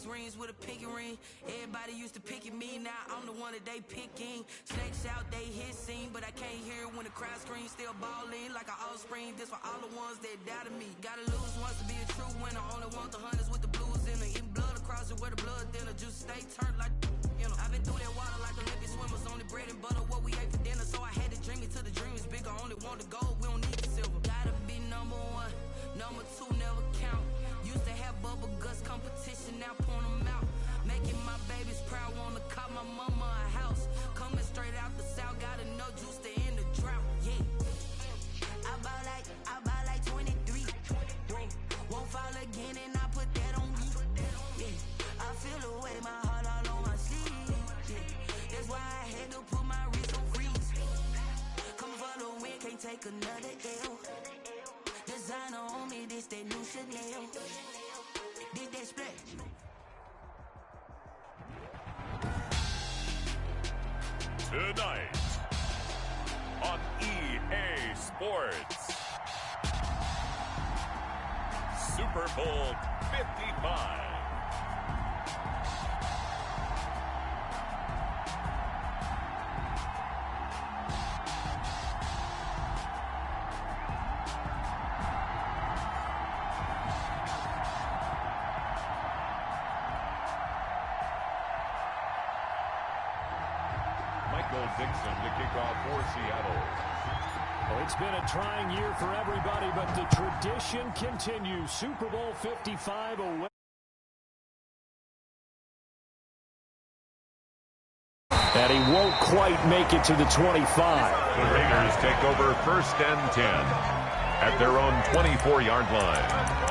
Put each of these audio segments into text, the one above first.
rings with a pinky ring. Everybody used to pick at me, now I'm the one that they picking. Snakes out, they hit scene, but I can't hear it when the crowd screams. Still balling like an offspring. This for all the ones that doubted me. Gotta lose once to be a true winner. Only want the hunters with the blues in it. Eating blood across it where the blood dinner. Juice stay turned like, you know. I've been through that water like Olympic swimmers. Only bread and butter what we ate for dinner. So I had to dream it till the dream is bigger. Only want the gold, we don't need the silver. Gotta be number one, number two never count. Used to have bubble guts competition, now point them out. Making my babies proud, wanna call my mama a house. Coming straight out the south, got enough juice to end the drought. Yeah, I bought like 23. Won't fall again, and I put that on me. Yeah, I feel the way, my heart all on my sleeve. Yeah, that's why I had to put my wrist on freeze. Coming for the win, can't take another L. Designer on me, this that new Chanel. Did that split? Tonight on EA Sports, Super Bowl 55. Dixon to kick off for Seattle. Well, it's been a trying year for everybody, but the tradition continues. Super Bowl 55 away. And he won't quite make it to the 25. The Raiders take over 1st and 10 at their own 24-yard line.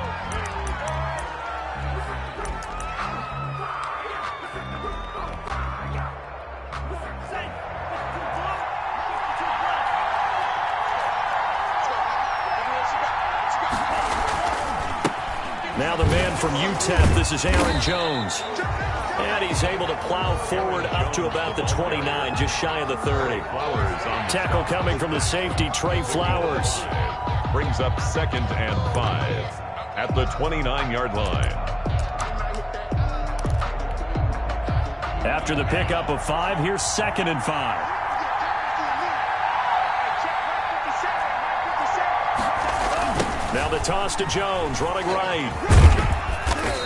Now the man from UTEP, this is Aaron Jones. And he's able to plow forward up to about the 29, just shy of the 30. Tackle coming from the safety, Trey Flowers. Brings up 2nd and 5 at the 29-yard line. After the pickup of 5, here's 2nd and 5. Now the toss to Jones, running right.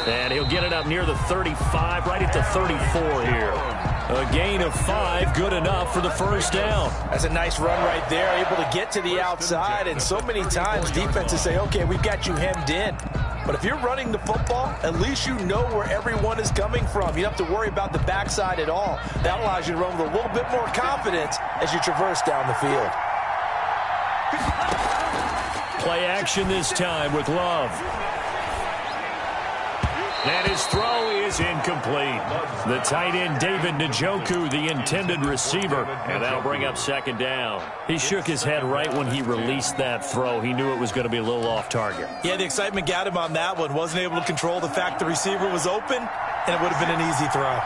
And he'll get it up near the 35, right at the 34 here. A gain of 5, good enough for the first down. That's a nice run right there, able to get to the outside. And so many times defenses say, okay, we've got you hemmed in. But if you're running the football, at least you know where everyone is coming from. You don't have to worry about the backside at all. That allows you to run with a little bit more confidence as you traverse down the field. Play action this time with Love. And his throw is incomplete. The tight end, David Njoku, the intended receiver. And that'll bring up 2nd down. He shook his head right when he released that throw. He knew it was going to be a little off target. Yeah, the excitement got him on that one. Wasn't able to control the fact the receiver was open, and it would have been an easy throw.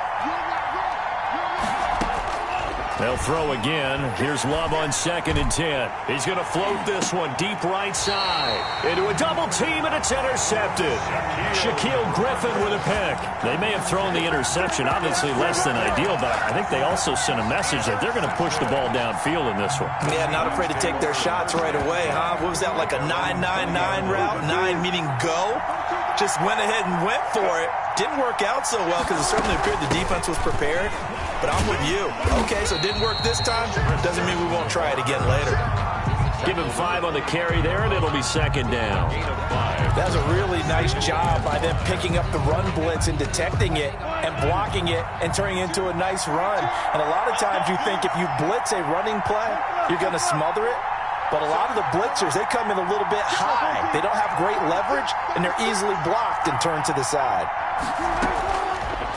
They'll throw again. Here's Love on 2nd and 10. He's going to float this one deep right side. Into a double team, and it's intercepted. Shaquille Griffin with a pick. They may have thrown the interception, obviously less than ideal, but I think they also sent a message that they're going to push the ball downfield in this one. Yeah, not afraid to take their shots right away, huh? What was that, like a 9-9-9 route? 9 meaning go? Just went ahead and went for it. Didn't work out so well because it certainly appeared the defense was prepared. But I'm with you. Okay, so it didn't work this time. Doesn't mean we won't try it again later. Give him 5 on the carry there, and it'll be 2nd down. That was a really nice job by them picking up the run blitz and detecting it and blocking it and turning it into a nice run. And a lot of times you think if you blitz a running play, you're going to smother it. But a lot of the blitzers, they come in a little bit high. They don't have great leverage, and they're easily blocked and turned to the side.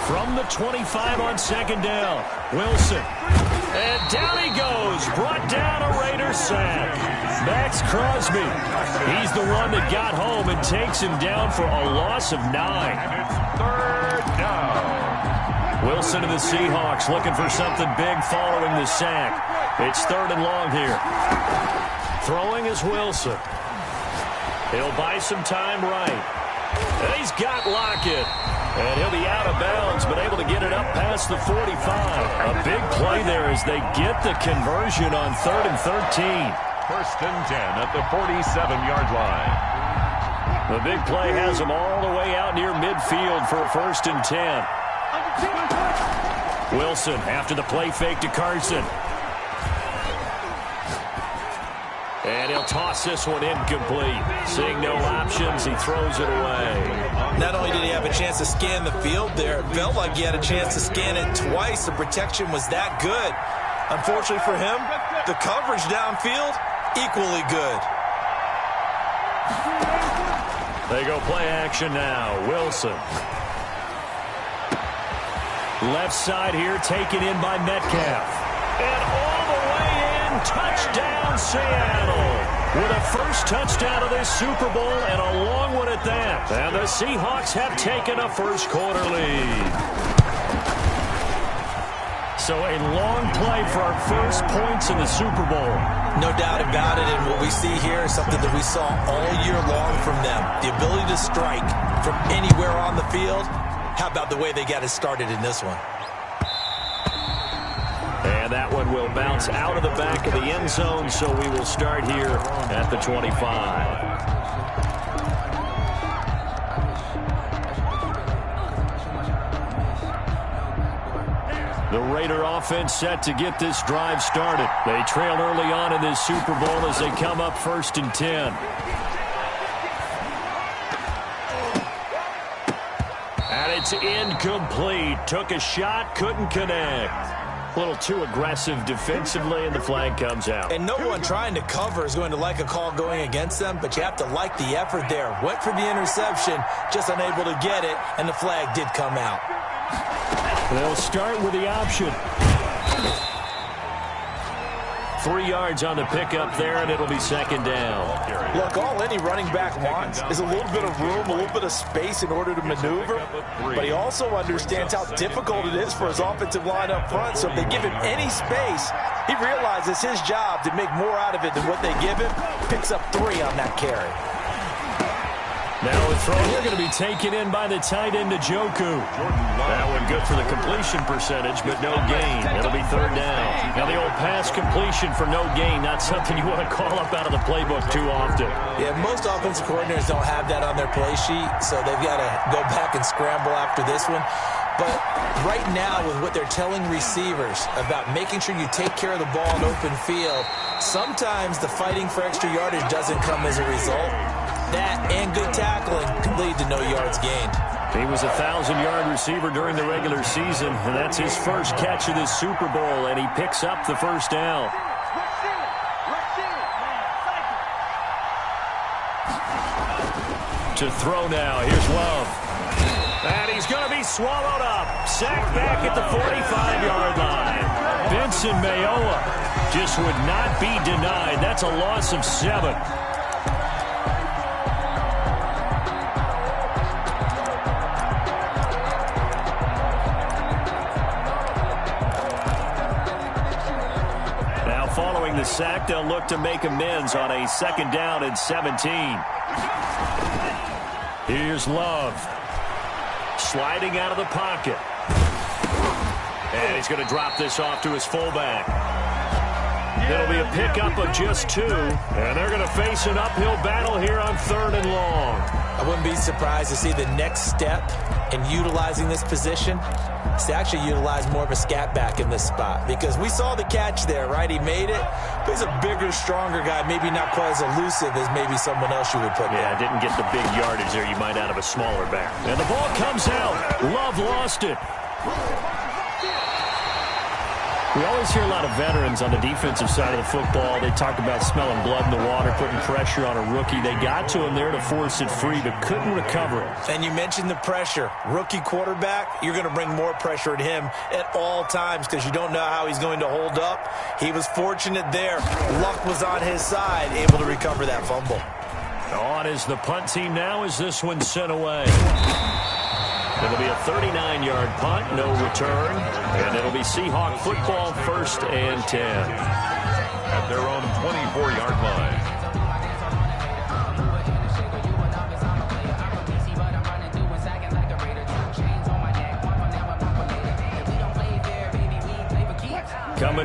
From the 25 on 2nd down, Wilson. And down he goes, brought down a Raider sack. Max Crosby. He's the one that got home and takes him down for a loss of 9. And it's 3rd down. Wilson to the Seahawks looking for something big following the sack. It's 3rd and long here. Throwing is Wilson. He'll buy some time right. And he's got Lockett. And he'll be out of bounds, but able to get it up past the 45. A big play there as they get the conversion on 3rd and 13. 1st and 10 at the 47-yard line. The big play has them all the way out near midfield for a 1st and 10. Wilson after the play fake to Carson. And he'll toss this one incomplete. Seeing no options, he throws it away. Not only did he have a chance to scan the field there, it felt like he had a chance to scan it twice. The protection was that good. Unfortunately for him, the coverage downfield, equally good. They go play action now. Wilson. Left side here, taken in by Metcalf. And all the way in, touchdown Seattle. With a first touchdown of this Super Bowl and a long one at that. And the Seahawks have taken a first quarter lead. So a long play for our first points in the Super Bowl. No doubt about it, and what we see here is something that we saw all year long from them. The ability to strike from anywhere on the field. How about the way they got it started in this one? And that one will bounce out of the back of the end zone, so we will start here at the 25. The Raider offense set to get this drive started. They trail early on in this Super Bowl as they come up 1st and 10. And it's incomplete. Took a shot, couldn't connect. A little too aggressive defensively, and the flag comes out. And no one trying to cover is going to like a call going against them, but you have to like the effort there. Went for the interception, just unable to get it, and the flag did come out. They'll start with the option. 3 yards on the pickup there, and it'll be 2nd down. Look, all any running back wants is a little bit of room, a little bit of space in order to maneuver, but he also understands how difficult it is for his offensive line up front, so if they give him any space, he realizes his job to make more out of it than what they give him, picks up 3 on that carry. Now a throw here going to be taken in by the tight end to Njoku. That one good for the completion percentage, but no gain. It'll be 3rd down. Now the old pass completion for no gain, not something you want to call up out of the playbook too often. Yeah, most offensive coordinators don't have that on their play sheet, so they've got to go back and scramble after this one. But right now, with what they're telling receivers about making sure you take care of the ball in open field, sometimes the fighting for extra yardage doesn't come as a result. That and good tackling can lead to no yards gained. He was a 1,000-yard receiver during the regular season, and that's his first catch of this Super Bowl, and he picks up the 1st down. To throw now, here's Love. And he's going to be swallowed up. Sacked back at the 45-yard line. Benson Mayowa just would not be denied. That's a loss of 7. Following the sack, they'll look to make amends on a 2nd down and 17. Here's Love. Sliding out of the pocket. And he's going to drop this off to his fullback. It'll be a pickup of just 2. And they're going to face an uphill battle here on 3rd and long. I wouldn't be surprised to see the next step in utilizing this position is to actually utilize more of a scat back in this spot, because we saw the catch there, right? He made it, but he's a bigger, stronger guy, maybe not quite as elusive as maybe someone else you would put there. Yeah, didn't get the big yardage there you might out of a smaller back. And the ball comes out. Love lost it. We always hear a lot of veterans on the defensive side of the football. They talk about smelling blood in the water, putting pressure on a rookie. They got to him there to force it free, but couldn't recover it. And you mentioned the pressure. Rookie quarterback, you're going to bring more pressure at him at all times because you don't know how he's going to hold up. He was fortunate there. Luck was on his side, able to recover that fumble. On is the punt team now as this one's sent away. It'll be a 39-yard punt, no return, and it'll be Seahawk football 1st and 10. At their own 24-yard line.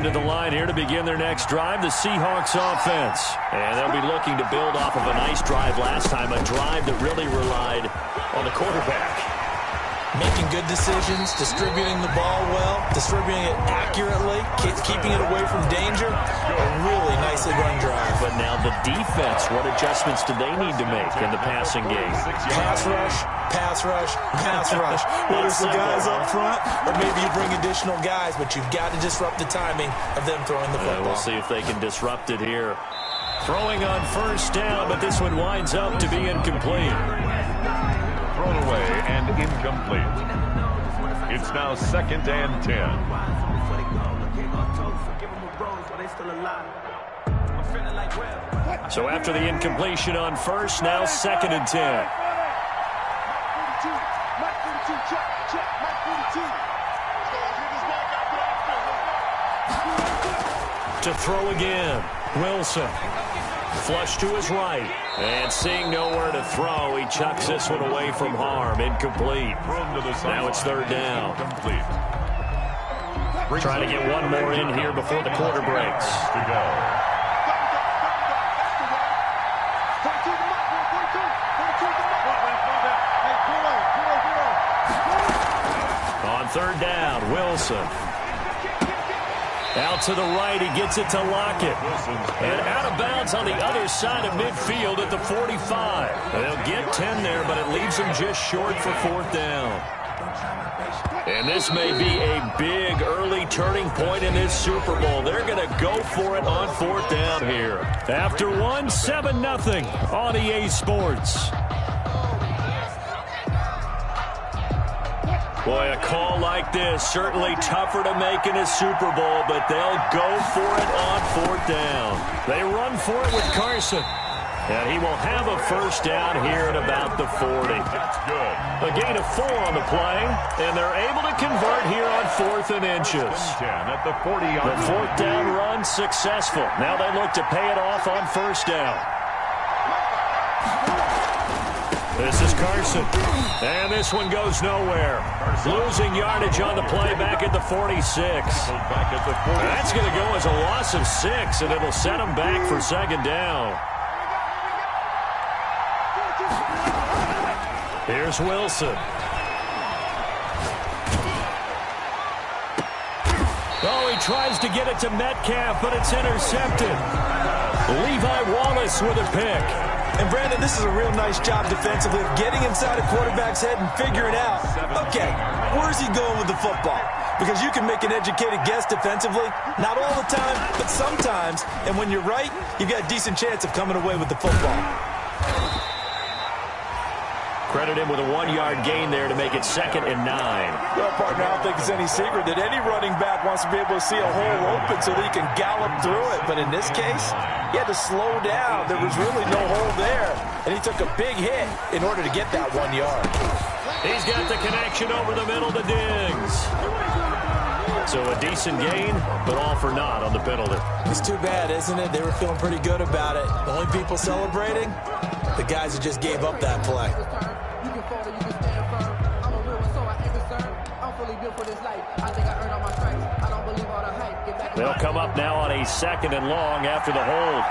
Going to the line here to begin their next drive, the Seahawks offense. And they'll be looking to build off of a nice drive last time, a drive that really relied on the quarterback. Making good decisions, distributing the ball well, distributing it accurately, keeping it away from danger. A really nicely run drive. But now the defense, what adjustments do they need to make in the passing game? Pass rush, pass rush, pass rush. Whether it's the guys up front or maybe you bring additional guys, but you've got to disrupt the timing of them throwing the football. We'll see if they can disrupt it here. Throwing on first down, but this one winds up to be incomplete. Thrown away and incomplete. It's now 2nd and 10. So after the incompletion on first, now 2nd and 10. To throw again, Wilson. Flush to his right. And seeing nowhere to throw, he chucks this one away from harm. Incomplete. Now it's 3rd down. Trying to get one more in here before the quarter breaks. To go. On 3rd down, Wilson. Out to the right, he gets it to Lockett. And out of bounds on the other side of midfield at the 45. They'll get 10 there, but it leaves them just short for 4th down. And this may be a big early turning point in this Super Bowl. They're going to go for it on 4th down here. After one, 7-0 on EA Sports. Boy, a call like this, certainly tougher to make in a Super Bowl, but they'll go for it on 4th down. They run for it with Carson. And he will have a first down here at about the 40. Good. A gain of 4 on the play, and they're able to convert here on 4th and inches. 10 at the 40-yard line. The 4th down run successful. Now they look to pay it off on first down. This is Carson. And this one goes nowhere. Losing yardage on the play back at the 46. That's going to go as a loss of 6, and it'll set them back for 2nd down. Here's Wilson. Oh, he tries to get it to Metcalf, but it's intercepted. Levi Wallace with a pick. And, Brandon, this is a real nice job defensively of getting inside a quarterback's head and figuring out, okay, where's he going with the football? Because you can make an educated guess defensively, not all the time, but sometimes. And when you're right, you've got a decent chance of coming away with the football. Credit him with a 1-yard gain there to make it 2nd and 9. Well, partner, I don't think it's any secret that any running back wants to be able to see a hole open so that he can gallop through it. But in this case, he had to slow down. There was really no hole there. And he took a big hit in order to get that 1 yard. He's got the connection over the middle to Diggs. So a decent gain, but all for naught on the penalty. It's too bad, isn't it? They were feeling pretty good about it. The only people celebrating, the guys who just gave up that play. They'll come up now on a 2nd and long after the hold.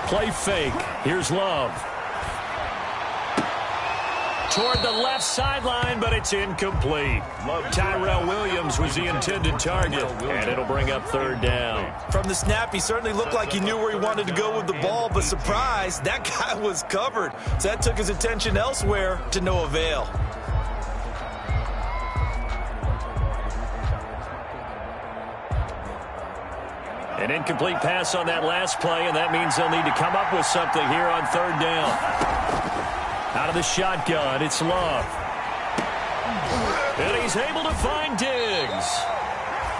Play fake. Here's Love. Toward the left sideline, but it's incomplete. Tyrell Williams was the intended target, and it'll bring up 3rd down. From the snap, he certainly looked like he knew where he wanted to go with the ball, but surprise, that guy was covered. So that took his attention elsewhere to no avail. An incomplete pass on that last play, and that means they'll need to come up with something here on 3rd down. Out of the shotgun, it's Love. And he's able to find Diggs.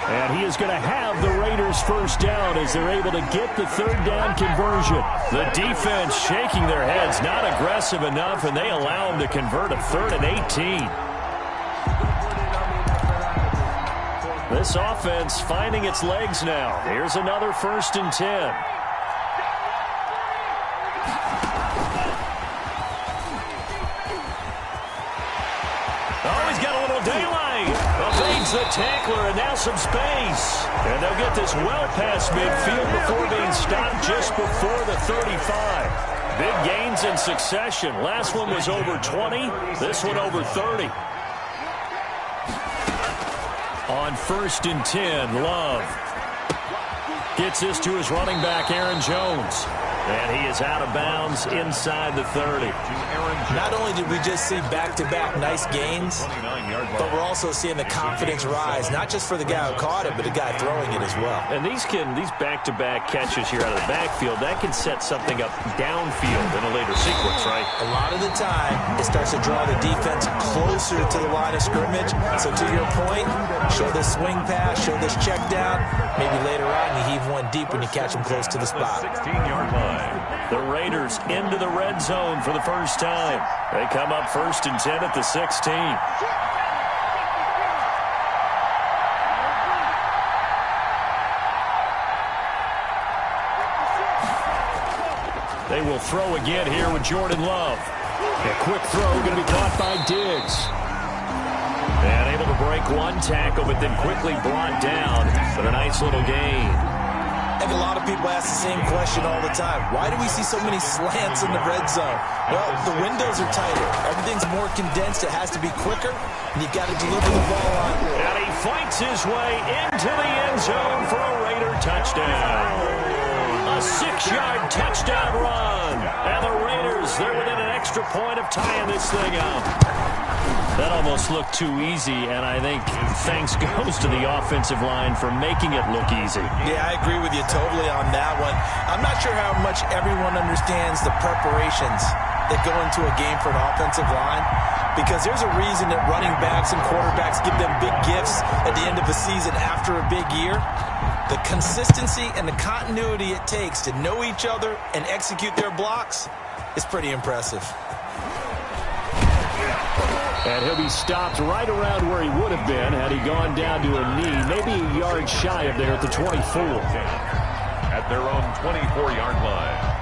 And he is going to have the Raiders first down as they're able to get the 3rd down conversion. The defense shaking their heads, not aggressive enough, and they allow them to convert a 3rd and 18. This offense finding its legs now. Here's another 1st and 10. Oh, he's got a little daylight. A fade Finds the tackler and now some space. And they'll get this well past midfield before being stopped just before the 35. Big gains in succession. Last one was over 20. This one over 30. On 1st and 10, Love gets this to his running back, Aaron Jones. And he is out of bounds inside the 30. Not only did we just see back-to-back nice gains, but we're also seeing the confidence rise, not just for the guy who caught it, but the guy throwing it as well. And these back-to-back catches here out of the backfield, that can set something up downfield in a later sequence, right? A lot of the time, it starts to draw the defense closer to the line of scrimmage. So to your point, show this swing pass, show this check down. Maybe later on you heave one deep when you catch him close to the spot. 16-yard line. The Raiders into the red zone for the first time. They come up 1st and 10 at the 16. They will throw again here with Jordan Love. A quick throw going to be caught by Diggs. And able to break one tackle, but then quickly brought down for a nice little gain. I think a lot of people ask the same question all the time. Why do we see so many slants in the red zone? Well, the windows are tighter. Everything's more condensed. It has to be quicker, and you've got to deliver the ball on. And he fights his way into the end zone for a Raider touchdown. A 6-yard touchdown run. And the Raiders, they're within an extra point of tying this thing up. That almost looked too easy, and I think thanks goes to the offensive line for making it look easy. Yeah, I agree with you totally on that one. I'm not sure how much everyone understands the preparations that go into a game for an offensive line, because there's a reason that running backs and quarterbacks give them big gifts at the end of the season after a big year. The consistency and the continuity it takes to know each other and execute their blocks is pretty impressive. And he'll be stopped right around where he would have been had he gone down to a knee, maybe a yard shy of there at the 24. At their own 24-yard line.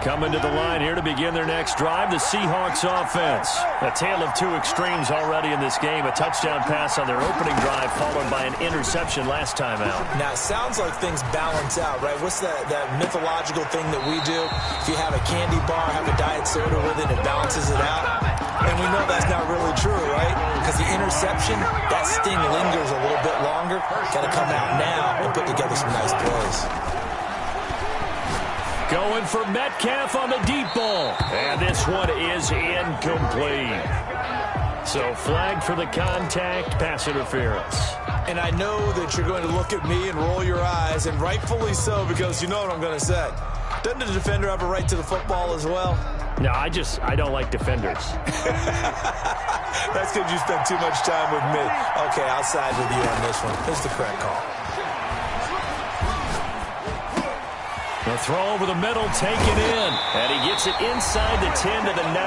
Coming to the line here to begin their next drive, the Seahawks offense. A tale of two extremes already in this game. A touchdown pass on their opening drive followed by an interception last time out. Now, it sounds like things balance out, right? What's that mythological thing that we do? If you have a candy bar, have a diet soda with it, it balances it out. And we know that's not really true, right? Because the interception, that sting lingers a little bit longer. Got to come out now and put together some nice plays. Going for Metcalf on the deep ball. And this one is incomplete. So flag for the contact, pass interference. And I know that you're going to look at me and roll your eyes, and rightfully so, because you know what I'm going to say. Doesn't the defender have a right to the football as well? No, I don't like defenders. That's because you spent too much time with me. Okay, I'll side with you on this one. Here's the correct call. The throw over the middle, taken in. And he gets it inside the 10 to the 9.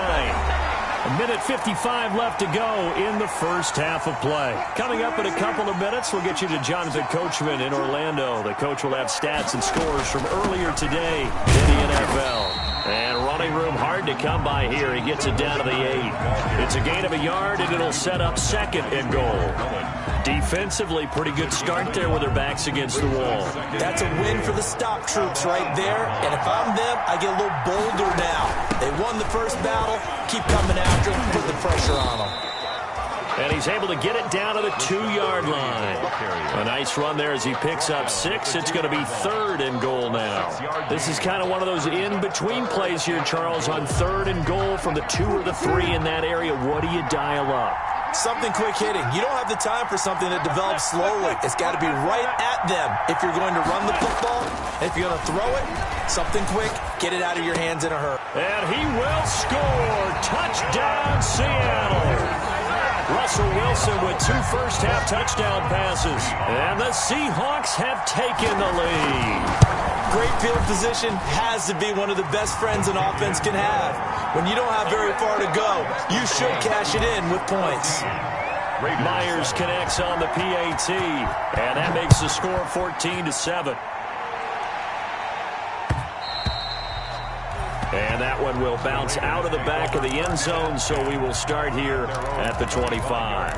A minute 55 left to go in the first half of play. Coming up in a couple of minutes, we'll get you to Jonathan Coachman in Orlando. The coach will have stats and scores from earlier today in the NFL. And running room hard to come by here. He gets it down to the 8. It's a gain of a yard, and it'll set up 2nd and goal. Defensively, pretty good start there with their backs against the wall. That's a win for the stop troops right there. And if I'm them, I get a little bolder now. They won the first battle. Keep coming after them, put the pressure on them. And he's able to get it down to the 2-yard line. A nice run there as he picks up 6. It's going to be 3rd and goal now. This is kind of one of those in-between plays here, Charles, on 3rd and goal from the 2 or the 3 in that area. What do you dial up? Something quick hitting. You don't have the time for something that develops slowly. It's got to be right at them if you're going to run the football. If you're going to throw it, something quick, get it out of your hands in a hurry. And he will score. Touchdown, Seattle. Russell Wilson with 2 first-half touchdown passes. And the Seahawks have taken the lead. Great field position has to be one of the best friends an offense can have. When you don't have very far to go, you should cash it in with points. Myers connects on the PAT, and that makes the score 14-7. one will bounce out of the back of the end zone, so we will start here at the 25.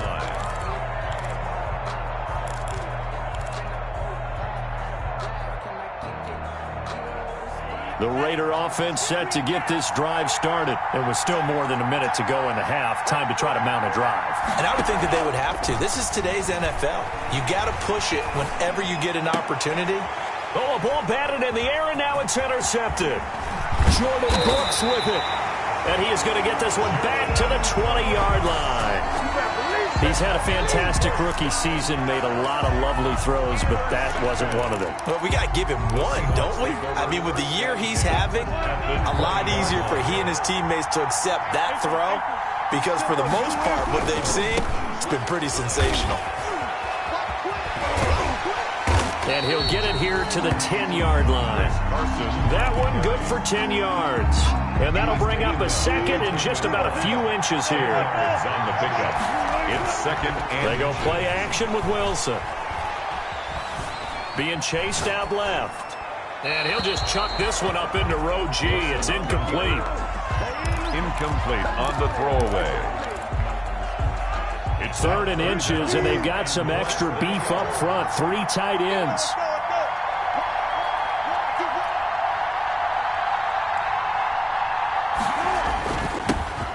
The Raider offense set to get this drive started. It was still more than a minute to go in the half. Time to try to mount a drive. And I would think that they would have to. This is today's NFL. You got to push it whenever you get an opportunity. Oh, a ball batted in the air, and now it's intercepted. Jordan Brooks with it. And he is going to get this one back to the 20-yard line. He's had a fantastic rookie season, made a lot of lovely throws, but that wasn't one of them. Well, we got to give him one, don't we? I mean, with the year he's having, a lot easier for he and his teammates to accept that throw, because for the most part, what they've seen, it's been pretty sensational. And he'll get it here to the 10-yard line. That one good for 10 yards. And that'll bring up a second and just about a few inches here. It's on the pickup. It's second and they go play action with Wilson. Being chased out left. And he'll just chuck this one up into row G. It's incomplete. incomplete on the throwaway. It's 3rd and inches, and they've got some extra beef up front. 3 tight ends.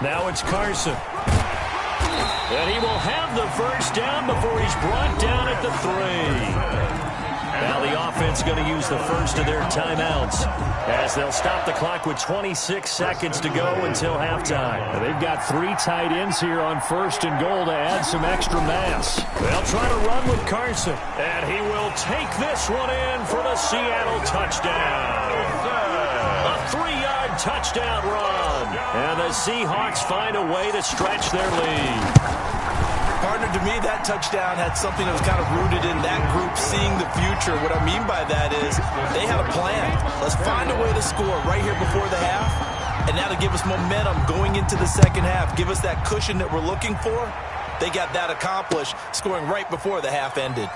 Now it's Carson. And he will have the first down before he's brought down at the 3. Now the offense going to use the first of their timeouts as they'll stop the clock with 26 seconds to go until halftime. And they've got 3 tight ends here on 1st and goal to add some extra mass. They'll try to run with Carson, and he will take this one in for the Seattle touchdown. A 3-yard touchdown run. And the Seahawks find a way to stretch their lead. Partner, to me, that touchdown had something that was kind of rooted in that group seeing the future. What I mean by that is they had a plan. Let's find a way to score right here before the half, and that'll give us momentum going into the second half, give us that cushion that we're looking for. They got that accomplished, scoring right before the half ended.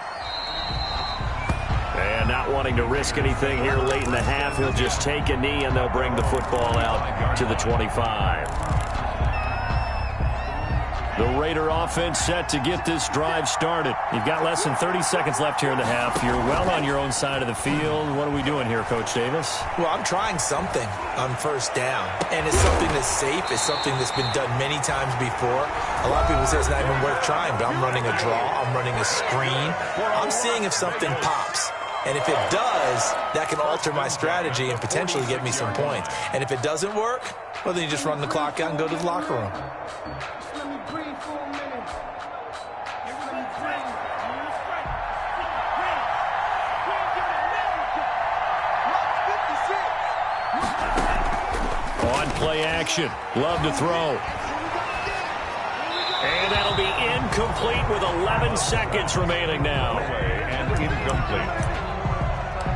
And not wanting to risk anything here late in the half, he'll just take a knee, and they'll bring the football out to the 25. The Raider offense set to get this drive started. You've got less than 30 seconds left here in the half. You're well on your own side of the field. What are we doing here, Coach Davis? Well, I'm trying something on 1st down. And it's something that's safe. It's something that's been done many times before. A lot of people say it's not even worth trying, but I'm running a draw. I'm running a screen. I'm seeing if something pops. And if it does, that can alter my strategy and potentially get me some points. And if it doesn't work, well, then you just run the clock out and go to the locker room. On play action. Love to throw. And that'll be incomplete with 11 seconds remaining now. And incomplete.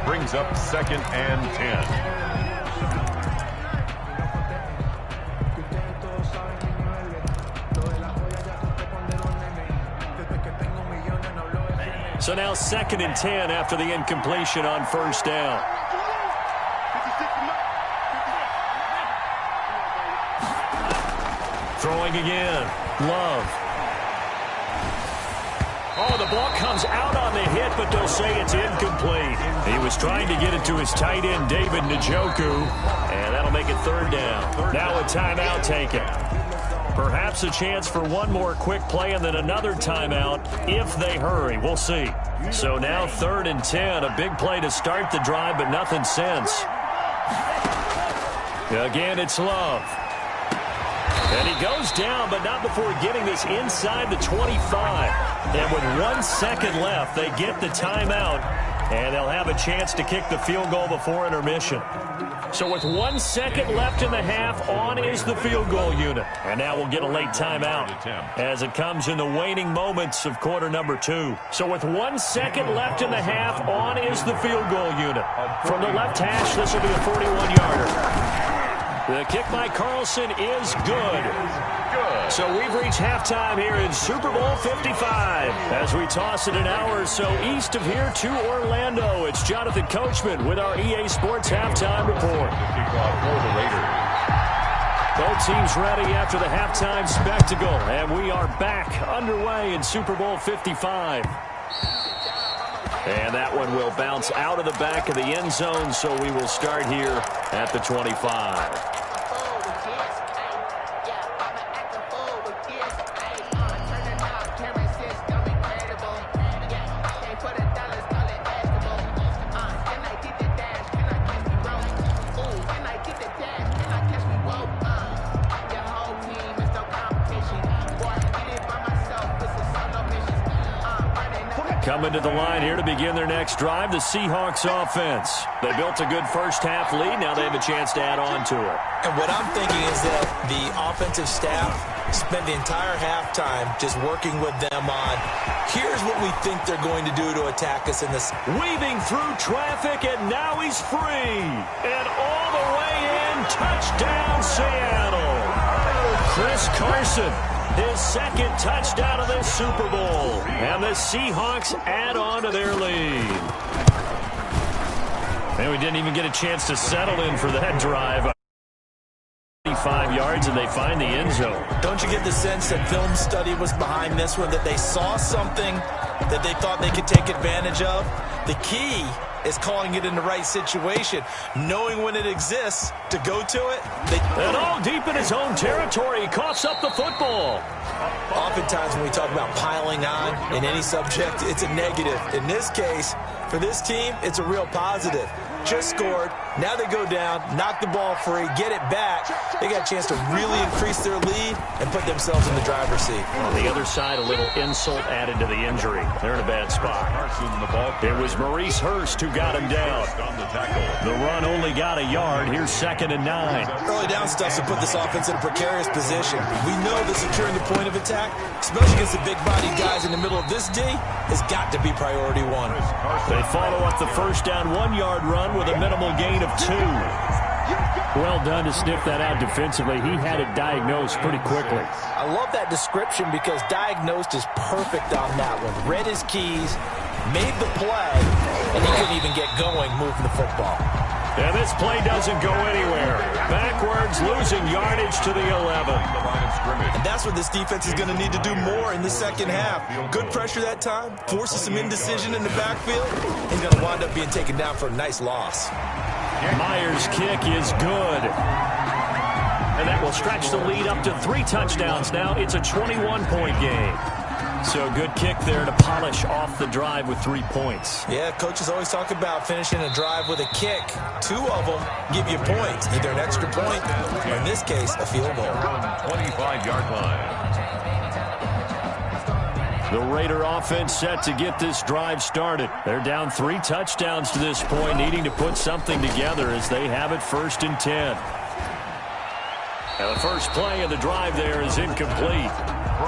Brings up 2nd and 10. So now 2nd and 10 after the incompletion on 1st down. Throwing again. Love. Oh, the ball comes out on the hit, but they'll say it's incomplete. He was trying to get it to his tight end, David Njoku, and that'll make it 3rd down. Now a timeout taken. Perhaps a chance for one more quick play and then another timeout if they hurry. We'll see. So now 3rd and 10, a big play to start the drive, but nothing since. Again, it's Love. And he goes down, but not before getting this inside the 25. And with 1 second left, they get the timeout, and they'll have a chance to kick the field goal before intermission. So with 1 second left in the half, on is the field goal unit. And now we'll get a late timeout as it comes in the waning moments of quarter number 2. So with 1 second left in the half, on is the field goal unit. From the left hash, this will be a 41-yarder. The kick by Carlson is good. So we've reached halftime here in Super Bowl 55. As we toss it an hour or so east of here to Orlando, it's Jonathan Coachman with our EA Sports Halftime Report. The kickoff for the Raiders. Both teams ready after the halftime spectacle, and we are back underway in Super Bowl 55. And that one will bounce out of the back of the end zone, so we will start here at the 25. Coming to the line here to begin their next drive, the Seahawks offense. They built a good first-half lead. Now they have a chance to add on to it. And what I'm thinking is that the offensive staff spent the entire halftime just working with them on, here's what we think they're going to do to attack us in this. Weaving through traffic, and now he's free. And all the way in, touchdown Seattle. Chris Carson. His second touchdown of this Super Bowl. And the Seahawks add on to their lead. And we didn't even get a chance to settle in for that drive. 25 yards, and they find the end zone. Don't you get the sense that film study was behind this one, that they saw something that they thought they could take advantage of? The key is calling it in the right situation, knowing when it exists to go to it. And all deep in his own territory, he coughs up the football. Oftentimes when we talk about piling on in any subject, it's a negative. In this case, for this team, it's a real positive. Just scored. Now they go down, knock the ball free, get it back. They got a chance to really increase their lead and put themselves in the driver's seat. On the other side, a little insult added to the injury. They're in a bad spot. It was Maurice Hurst who got him down. The run only got a yard. Here's 2nd and 9. Early down stuff to put this offense in a precarious position. We know that securing the point of attack, especially against the big-bodied guys in the middle of this D, has got to be priority one. They follow up the first down 1-yard run with a minimal gain of 2. Well done to sniff that out defensively. He had it diagnosed pretty quickly. I love that description because diagnosed is perfect on that one. Read his keys, made the play, and he couldn't even get going moving the football. And this play doesn't go anywhere. Backwards, losing yardage to the 11. And that's what this defense is going to need to do more in the second half. Good pressure that time, forces some indecision in the backfield. He's going to wind up being taken down for a nice loss. Myers' kick is good. And that will stretch the lead up to 3 touchdowns now. It's a 21-point game. So good kick there to polish off the drive with 3 points. Yeah, coaches always talk about finishing a drive with a kick. 2 of them give you points, either an extra point or, in this case, a field goal. 25-yard line. The Raider offense set to get this drive started. They're down 3 touchdowns to this point, needing to put something together as they have it 1st and 10. And the first play of the drive there is incomplete.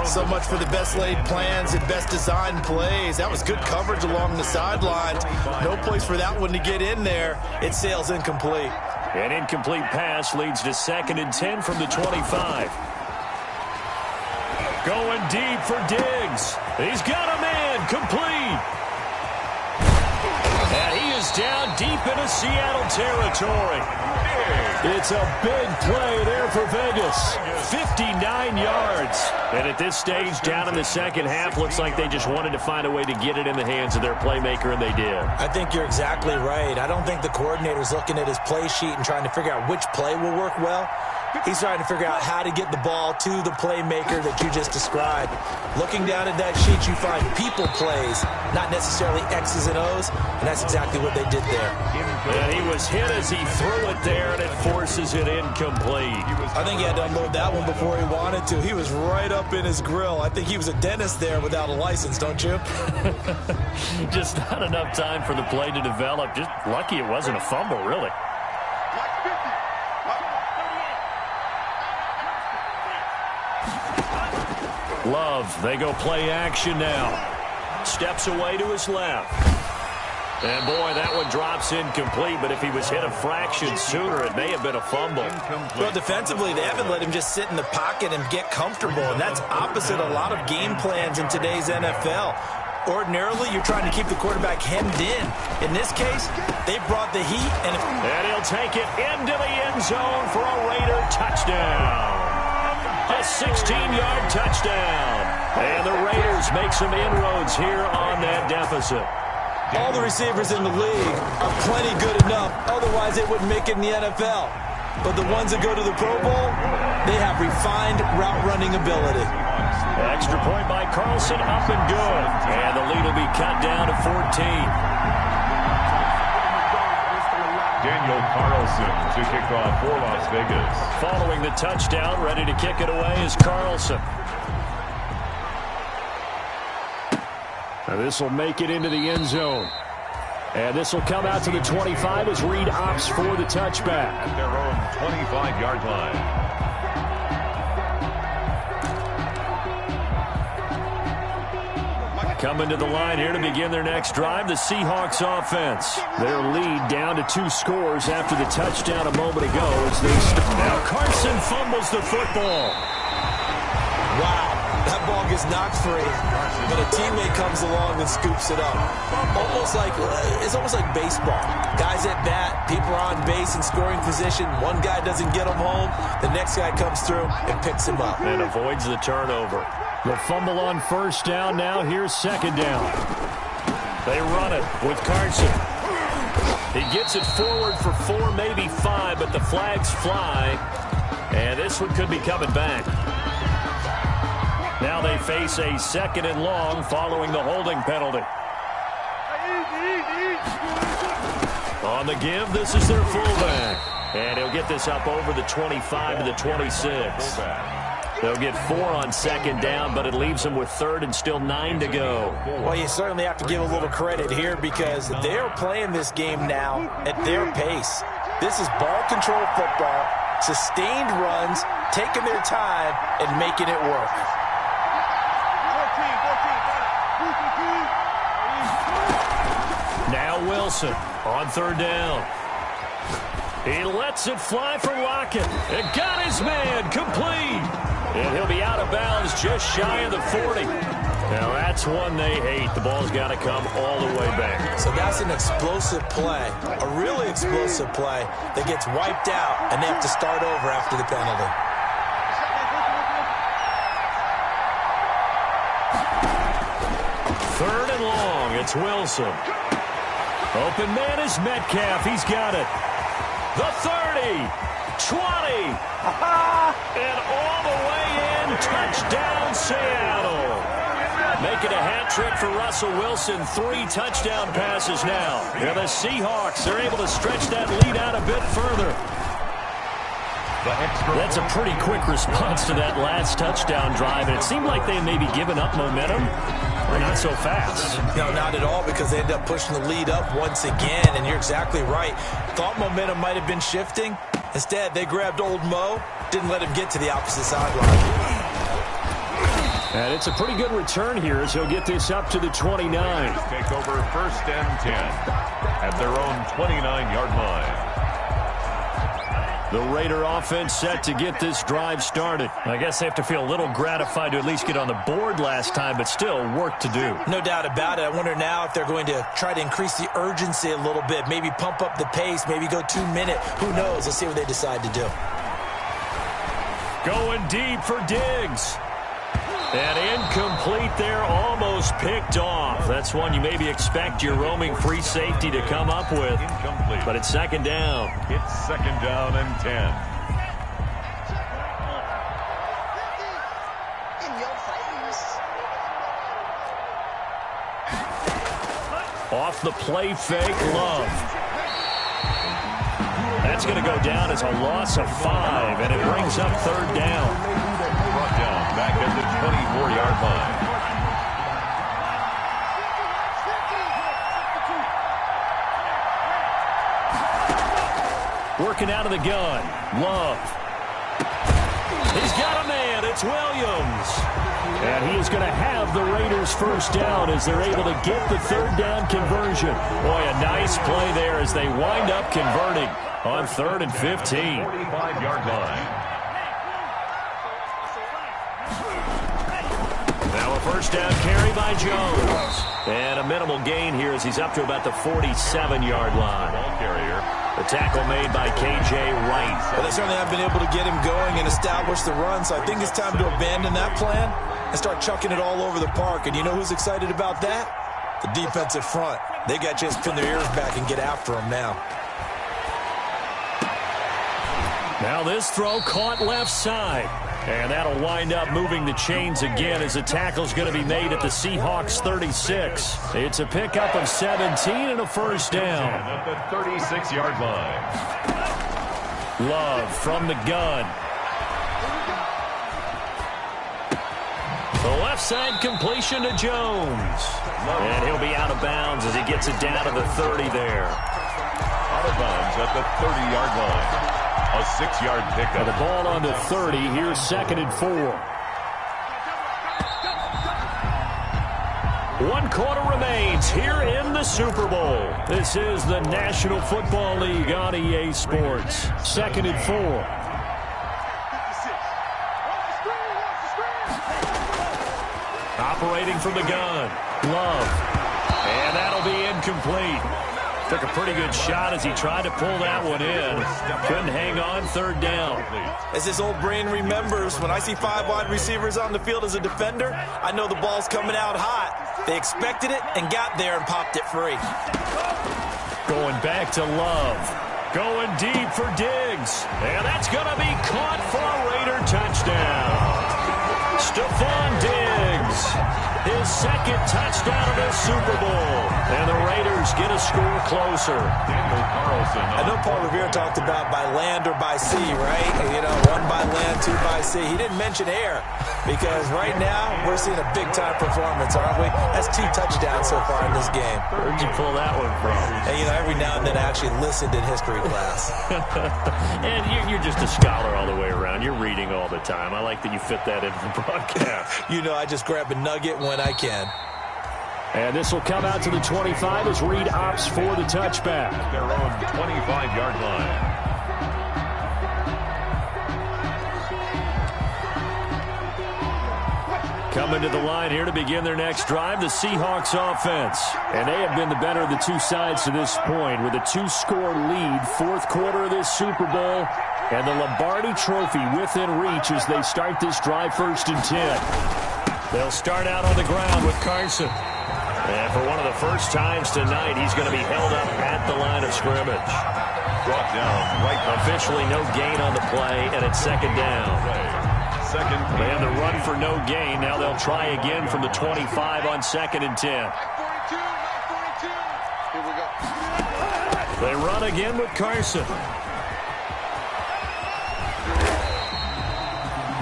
So much for the best laid plans and best designed plays. That was good coverage along the sidelines. No place for that one to get in there. It sails incomplete. An incomplete pass leads to 2nd and 10 from the 25. Going deep for Diggs. He's got a man complete. And he is down deep into Seattle territory. It's a big play there for Vegas. 59 yards. And at this stage, down in the second half, looks like they just wanted to find a way to get it in the hands of their playmaker, and they did. I think you're exactly right. I don't think the coordinator's looking at his play sheet and trying to figure out which play will work well. He's trying to figure out how to get the ball to the playmaker that you just described. Looking down at that sheet, you find people plays, not necessarily X's and O's, and that's exactly what they did there. And he was hit as he threw it there, and it forces it incomplete. I think he had to unload that one before he wanted to. He was right up in his grill. I think he was a dentist there without a license, don't you? Just not enough time for the play to develop. Just lucky it wasn't a fumble, really. Love, they go play action now. Steps away to his left. And, boy, that one drops incomplete, but if he was hit a fraction sooner, it may have been a fumble. Well, defensively, they haven't let him just sit in the pocket and get comfortable, and that's opposite a lot of game plans in today's NFL. Ordinarily, you're trying to keep the quarterback hemmed in. In this case, they brought the heat. And he'll take it into the end zone for a Raider touchdown. A 16-yard touchdown. And the Raiders make some inroads here on that deficit. All the receivers in the league are plenty good enough. Otherwise, they wouldn't make it in the NFL. But the ones that go to the Pro Bowl, they have refined route-running ability. Extra point by Carlson, up and good. And the lead will be cut down to 14. Daniel Carlson to kick off for Las Vegas. Following the touchdown, ready to kick it away is Carlson. Now this will make it into the end zone. And this will come out to the 25 as Reed opts for the touchback. At their own 25-yard line. Coming to the line here to begin their next drive, the Seahawks offense. Their lead down to 2 scores after the touchdown a moment ago. Now Carson fumbles the football. Wow, that ball gets knocked free, but a teammate comes along and scoops it up. It's almost like baseball. Guys at bat, people are on base in scoring position. One guy doesn't get him home. The next guy comes through and picks him up. And avoids the turnover. The fumble on first down. Now here's second down. They run it with Carson. He gets it forward for 4, maybe 5, but the flags fly. And this one could be coming back. Now they face a 2nd and long following the holding penalty. On the give, this is their fullback. And he'll get this up over the 25 to the 26. They'll get 4 on second down, but it leaves them with 3rd and still 9 to go. Well, you certainly have to give a little credit here because they're playing this game now at their pace. This is ball control football, sustained runs, taking their time, and making it work. Now Wilson on 3rd down. He lets it fly for Lockett. It got his man complete. And he'll be out of bounds just shy of the 40. Now that's one they hate. The ball's got to come all the way back. So that's an explosive play, a really explosive play that gets wiped out, and they have to start over after the penalty. Third and long, it's Wilson. Open man is Metcalf. He's got it. The 30, 20, and all the way in. Touchdown, Seattle. Making a hat trick for Russell Wilson. 3 touchdown passes now. And the Seahawks, they're able to stretch that lead out a bit further. That's a pretty quick response to that last touchdown drive. And it seemed like they may be giving up momentum. Or not so fast. No, not at all, because they end up pushing the lead up once again. And you're exactly right. Thought momentum might have been shifting. Instead, they grabbed old Mo, didn't let him get to the opposite sideline. And it's a pretty good return here as he'll get this up to the 29. Take over 1st and 10 at their own 29-yard line. The Raider offense set to get this drive started. I guess they have to feel a little gratified to at least get on the board last time, but still work to do. No doubt about it. I wonder now if they're going to try to increase the urgency a little bit, maybe pump up the pace, maybe go 2-minute. Who knows? Let's see what they decide to do. Going deep for Diggs. And incomplete there, almost picked off. That's one you maybe expect your roaming free safety to come up with. Incomplete. But it's 2nd down. It's 2nd down and 10. Off the play fake, Love. That's going to go down as a loss of 5, and it brings up 3rd down. Brought down back at the 24-yard line. Working out of the gun. Love. He's got a man. It's Williams. And he is going to have the Raiders 1st down as they're able to get the 3rd down conversion. Boy, a nice play there as they wind up converting on 3rd and 15. 45-yard line. Now a 1st down carry by Jones. And a minimal gain here as he's up to about the 47-yard line. Ball carrier. The tackle made by K.J. Wright. Well, they certainly have been able to get him going and establish the run, so I think it's time to abandon that plan and start chucking it all over the park. And you know who's excited about that? The defensive front. They got a chance to pin their ears back and get after him now. Now this throw caught left side. And that'll wind up moving the chains again as the tackle's going to be made at the Seahawks 36. It's a pickup of 17 and a first down. At the 36-yard line. Love from the gun. The left side completion to Jones. And he'll be out of bounds as he gets it down to the 30 there. Out of bounds at the 30-yard line. A 6-yard pickup. The ball on the 30. Here's 2nd and 4. 1 quarter remains here in the Super Bowl. This is the National Football League on EA Sports. 2nd and 4. Operating from the gun. Love. And that'll be incomplete. Took a pretty good shot as he tried to pull that one in. Couldn't hang on. 3rd down. As his old brain remembers, when I see 5 wide receivers on the field as a defender, I know the ball's coming out hot. They expected it and got there and popped it free. Going back to Love. Going deep for Diggs. And that's going to be caught for a Raider touchdown. Stephon Diggs, his 2nd touchdown of the Super Bowl. And the Raiders get a score closer. Daniel Carlson. I know Paul Revere talked about by land or by sea, right? You know, 1 by land, 2 by sea. He didn't mention air because right now we're seeing a big-time performance, aren't we? That's 2 touchdowns so far in this game. Where'd you pull that one from? And, you know, every now and then I actually listened in history class. And you're just a scholar all the way around. You're reading all the time. I like that you fit that into the broadcast. You know, I just grab a nugget when I can. And this will come out to the 25 as Reed opts for the touchback. Their own 25-yard line. Coming to the line here to begin their next drive, the Seahawks offense. And they have been the better of the two sides to this point with a 2-score lead, 4th quarter of this Super Bowl, and the Lombardi Trophy within reach as they start this drive 1st and 10. They'll start out on the ground with Carson. And for one of the first times tonight, he's going to be held up at the line of scrimmage. Brought down right. Officially no gain on the play, and it's 2nd down. They had the run for no gain. Now they'll try again from the 25 on 2nd and 10. They run again with Carson.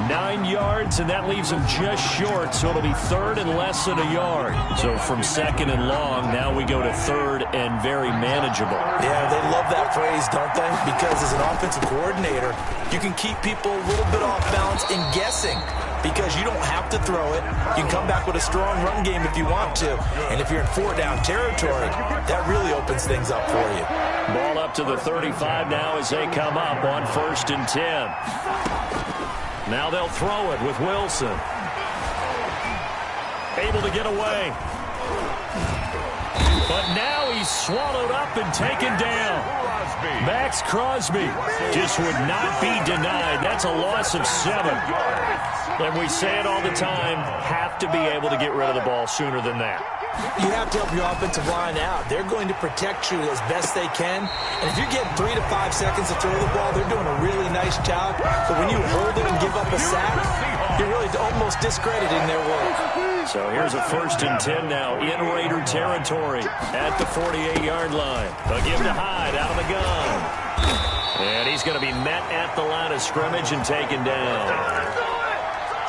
9 yards, and that leaves him just short, so it'll be 3rd and less than a yard. So from 2nd and long, now we go to 3rd and very manageable. Yeah, they love that phrase, don't they? Because as an offensive coordinator, you can keep people a little bit off balance and guessing because you don't have to throw it. You can come back with a strong run game if you want to. And if you're in 4-down territory, that really opens things up for you. Ball up to the 35 now as they come up on 1st and 10. Now they'll throw it with Wilson. Able to get away. But now he's swallowed up and taken down. Max Crosby just would not be denied. That's a loss of 7. And we say it all the time, have to be able to get rid of the ball sooner than that. You have to help your offensive line out. They're going to protect you as best they can. And if you're getting 3 to 5 seconds to throw the ball, they're doing a really nice job. But when you hold it and give up a sack, you're really almost discrediting their work. So here's a 1st and 10 now in Raider territory at the 48-yard line. They'll give to Hyde out of the gun. And he's going to be met at the line of scrimmage and taken down.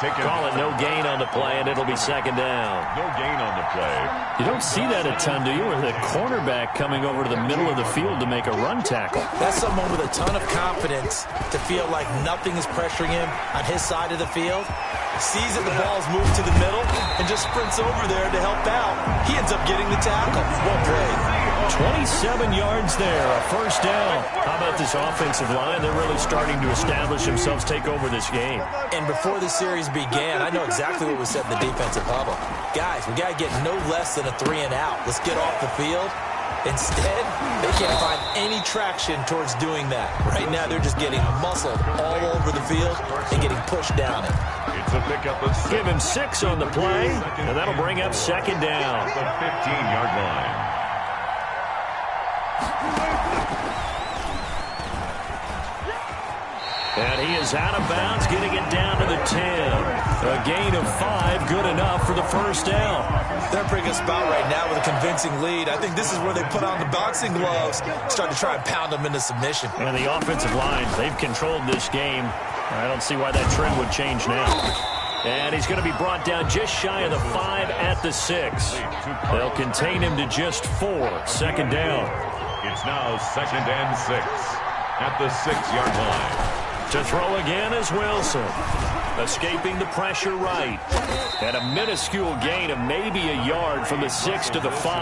Call it no gain on the play, and it'll be 2nd down. No gain on the play. You don't see that a ton, do you? With a cornerback coming over to the middle of the field to make a run tackle. That's someone with a ton of confidence to feel like nothing is pressuring him on his side of the field. Sees that the ball's moved to the middle and just sprints over there to help out. He ends up getting the tackle. Well played. 27 yards there, a first down. How about this offensive line? They're really starting to establish themselves, take over this game. And before the series began, I know exactly what was said in the defensive huddle. Guys, we got to get no less than a 3-and-out. Let's get off the field. Instead, they can't find any traction towards doing that. Right now, they're just getting muscled all over the field and getting pushed down it. It's a pickup of 6. Give him 6 on the play, and that'll bring up second down. The 15-yard line. And he is out of bounds, getting it down to the 10. A gain of 5, good enough for the first down. They're in a pretty good spot right now with a convincing lead. I think this is where they put on the boxing gloves, start to try and pound them into submission. And the offensive line, they've controlled this game. I don't see why that trend would change now. And he's going to be brought down just shy of the 5 at the 6. They'll contain him to just 4. Second down. It's now 2nd and 6 at the 6-yard line. To throw again is Wilson. Escaping the pressure right. And a minuscule gain of maybe a yard from the 6 to the 5.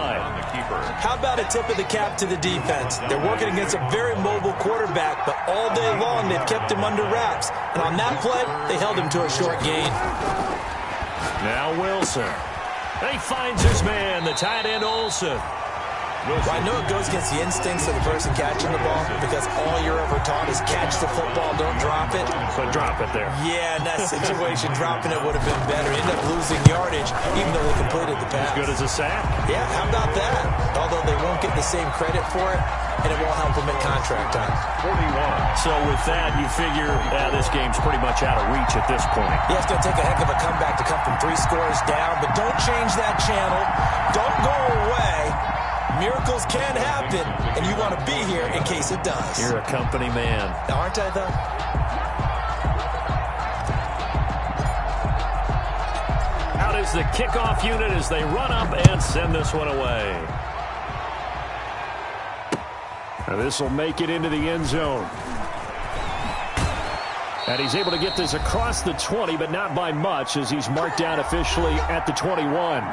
How about a tip of the cap to the defense? They're working against a very mobile quarterback, but all day long they've kept him under wraps. And on that play, they held him to a short gain. Now Wilson. He finds his man, the tight end Olsen. Well, I know it goes against the instincts of the person catching the ball because all you're ever taught is catch the football, don't drop it. So drop it there. Yeah, in that situation, dropping it would have been better. End up losing yardage, even though they completed the pass. As good as a sack. Yeah, how about that? Although they won't get the same credit for it, and it won't help them at contract time. 41. So with that, you figure this game's pretty much out of reach at this point. Yeah, it's going to take a heck of a comeback to come from 3 scores down, but don't change that channel. Don't go away. Miracles can happen, and you want to be here in case it does. You're a company man. Aren't I, though? Out is the kickoff unit as they run up and send this one away. Now this will make it into the end zone. And he's able to get this across the 20, but not by much as he's marked down officially at the 21.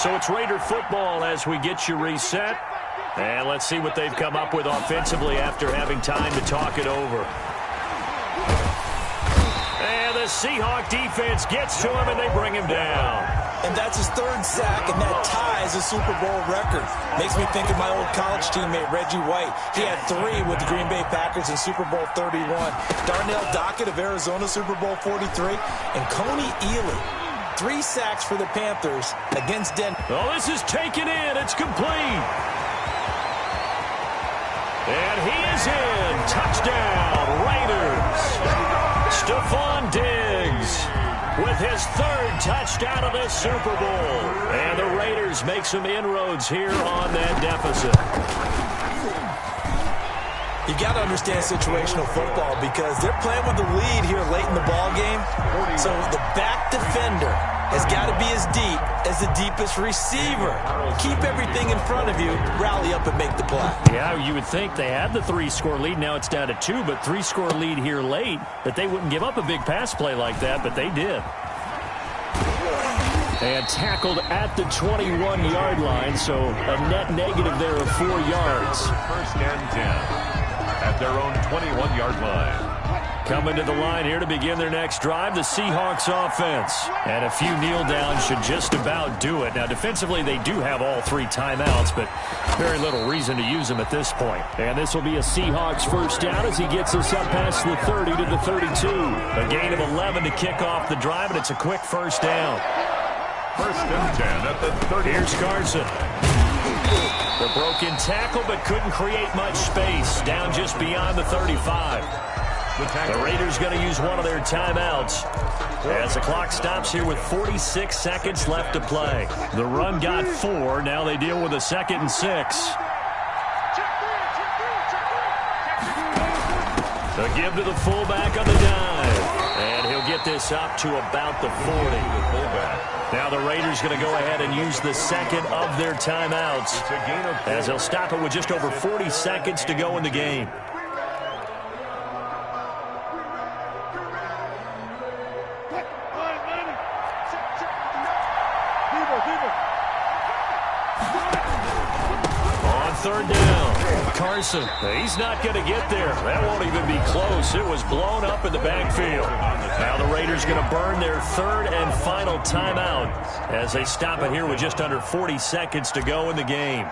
So it's Raider football as we get you reset. And let's see what they've come up with offensively after having time to talk it over. And the Seahawk defense gets to him, and they bring him down. And that's his 3rd sack, and that ties a Super Bowl record. Makes me think of my old college teammate, Reggie White. He had 3 with the Green Bay Packers in Super Bowl 31. Darnell Dockett of Arizona, Super Bowl 43. And Coney Ealy. 3 sacks for the Panthers against Denver. Oh, this is taken in. It's complete. And he is in. Touchdown, Raiders. Stephon Diggs with his 3rd touchdown of this Super Bowl. And the Raiders make some inroads here on that deficit. You got to understand situational football because they're playing with the lead here late in the ball game. So the back defender has got to be as deep as the deepest receiver. Keep everything in front of you, rally up and make the play. Yeah, you would think they had the 3-score lead. Now it's down to 2, but 3-score lead here late, that they wouldn't give up a big pass play like that, but they did. And tackled at the 21-yard line, so a net negative there of 4 yards. 1st and 10 at their own 21-yard line. Coming to the line here to begin their next drive, the Seahawks offense. And a few kneel downs should just about do it. Now, defensively, they do have all 3 timeouts, but very little reason to use them at this point. And this will be a Seahawks first down as he gets us up past the 30 to the 32. A gain of 11 to kick off the drive, and it's a quick first down. 1st and 10 at the 30. Here's Carson. The broken tackle, but couldn't create much space. Down just beyond the 35. The Raiders going to use one of their timeouts as the clock stops here with 46 seconds left to play. The run got 4. Now they deal with a 2nd and 6. The give to the fullback on the dive. And he'll get this up to about the 40. Now the Raiders going to go ahead and use the 2nd of their timeouts as they'll stop it with just over 40 seconds to go in the game. third down. Carson, he's not going to get there. That won't even be close. It was blown up in the backfield. Now the Raiders going to burn their third and final timeout as they stop it here with just under 40 seconds to go in the game.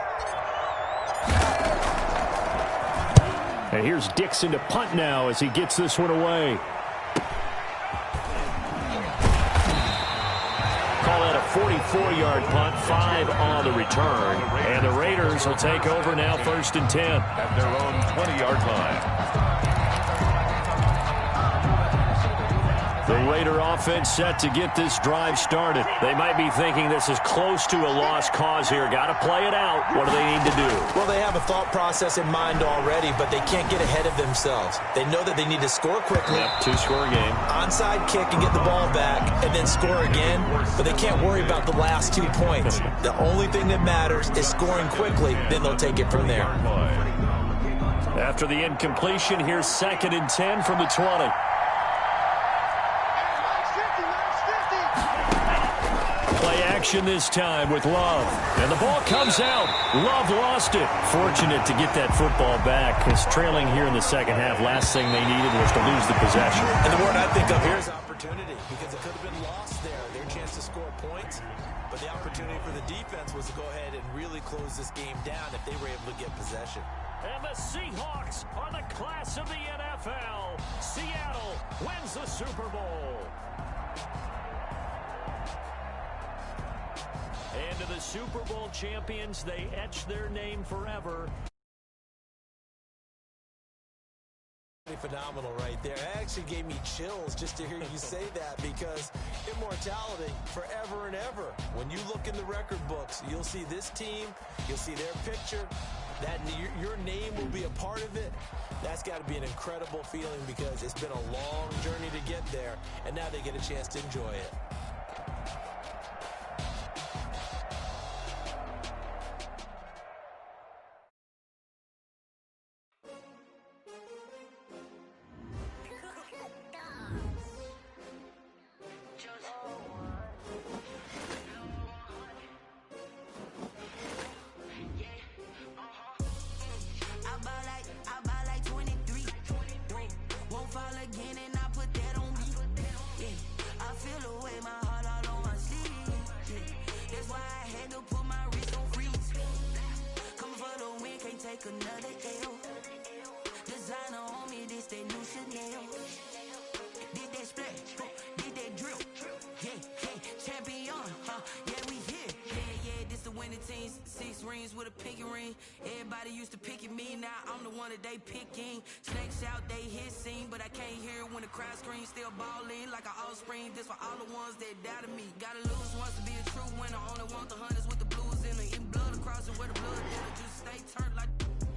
And here's Dixon to punt now as he gets this one away. Call that a 44-yard punt, 5 on the return. And the Raiders will take over now, 1st and 10. At their own 20-yard line. The Raider offense set to get this drive started. They might be thinking this is close to a lost cause here. Got to play it out. What do they need to do? Well, they have a thought process in mind already, but they can't get ahead of themselves. They know that they need to score quickly. Yep, 2-score game. Onside kick and get the ball back and then score again, but they can't worry about the last 2 points. The only thing that matters is scoring quickly, then they'll take it from there. After the incompletion, here's 2nd and 10 from the 20. Play action this time with Love. And the ball comes out. Love lost it. Fortunate to get that football back. It's trailing here in the second half. Last thing they needed was to lose the possession. And the word I think of here is opportunity, because it could have been lost there. Their chance to score points. But the opportunity for the defense was to go ahead and really close this game down if they were able to get possession. And the Seahawks are the class of the NFL. Seattle wins the Super Bowl. And to the Super Bowl champions, they etch their name forever. Phenomenal right there. It actually gave me chills just to hear you say that, because immortality forever and ever. When you look in the record books, you'll see this team, you'll see their picture, that your name will be a part of it. That's got to be an incredible feeling, because it's been a long journey to get there, and now they get a chance to enjoy it. Another L. Designer on me, this that new Chanel. Did that splash, did that drill. Yeah, champion, yeah, we here. Yeah, this the winning team. 6 rings with a pinky ring. Everybody used to pick at me, now I'm the one that they picking. Snakes out, they hit scene, but I can't hear it when the crowd screams. Still balling like an offspring. This for all the ones that doubted me. Gotta lose once to be a true winner. Only want the hunters with the blues in it. Eating blood across it where the blood dinner. Just stay turned like.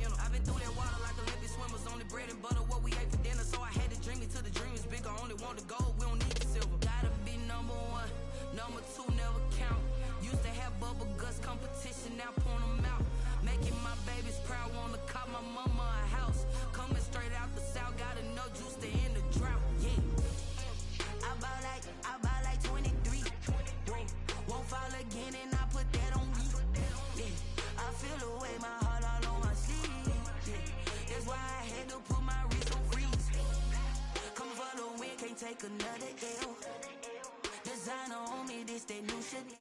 I've been through that water like Olympic swimmers. Only bread and butter, what we ate for dinner. So I had to dream it till the dream is bigger. Only want the gold, we don't need the silver. Gotta be number 1, number 2 never count. Used to have bubble guts competition, now point them out. Making my babies proud, wanna cop my mama a house. Coming straight out the south, got enough juice to end the drought. Yeah, I buy like 23. Won't fall again, and I put that on me. Yeah, I feel the way my heart all on my sleeve. That's why I had to put my wrist on freeze. Coming for the win, can't take another L. Designer on me, this that new shit.